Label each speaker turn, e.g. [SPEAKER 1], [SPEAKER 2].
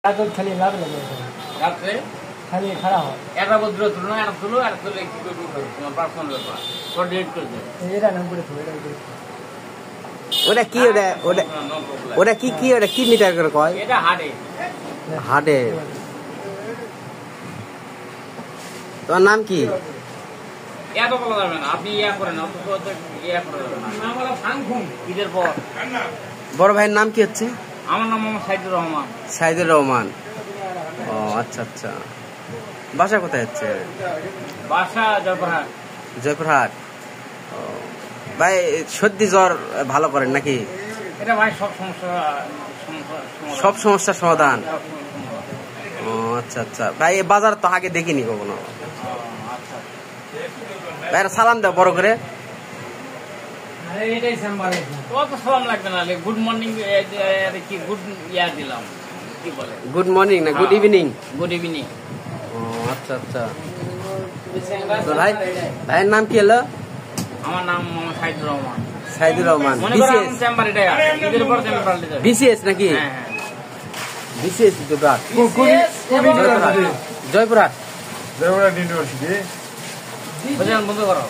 [SPEAKER 1] খালি লাভ লাগে
[SPEAKER 2] রাত্রে
[SPEAKER 1] খালি খারাপ হয়
[SPEAKER 2] একটা বদ্র তুলো আর তুলো আর তুলে কি করবি তোমার পার্সোনাল ব্যাপার তোর ডিলিট করে দে
[SPEAKER 1] এটা নাম করে তো এটা
[SPEAKER 3] ওটা কি ওটা কি ওটা কি মিটার করে কয়
[SPEAKER 2] এটা হাড়ে
[SPEAKER 3] হাটে তোমার নাম কি
[SPEAKER 2] এত বলা যাবে না আপনি ইয়া করেন অত তো ইয়া করে যাবে না নাম হলো ফাংফুং ঈদের পর
[SPEAKER 3] বড় ভাইয়ের নাম কি হচ্ছে
[SPEAKER 2] আমার নাম মোহাম্মদ সাইদুর রহমান
[SPEAKER 3] সাইদুর রহমান ও আচ্ছা আচ্ছা বাসা কোথায় হচ্ছে
[SPEAKER 2] বাসা জয়পুরহাট
[SPEAKER 3] জয়পুরহাট ও ভাই সর্দি জ্বর ভালো করেন নাকি
[SPEAKER 2] এটা ভাই
[SPEAKER 3] সব সমস্যার সমাধান ও আচ্ছা আচ্ছা ভাই এই বাজার তো আগে দেখিনি কখনো ভাই সালাম দাও বড় করে
[SPEAKER 2] এটাই অত সালাম লাগবে না গুড মর্নিং কি গুড ইয়া দিলাম কি বলে
[SPEAKER 3] গুড মর্নিং না গুড ইভিনিং
[SPEAKER 2] গুড ইভিনিং
[SPEAKER 3] ও আচ্ছা আচ্ছা তো ভাই ভাইয়ের নাম কি হলো
[SPEAKER 2] আমার নাম মোহাম্মদ সাইদুর রহমান
[SPEAKER 3] সাইদুর রহমান
[SPEAKER 2] মনে করো আমার চেম্বার এটাই আছে ঈদের পর চেম্বার পাল্টে যাবে
[SPEAKER 3] বিসিএস নাকি
[SPEAKER 2] হ্যাঁ হ্যাঁ
[SPEAKER 3] বিসিএস জয়পুরহাট জয়পুরহাট
[SPEAKER 1] জয়পুরহাট ইউনিভার্সিটি
[SPEAKER 2] বুঝলেন বন্ধ করো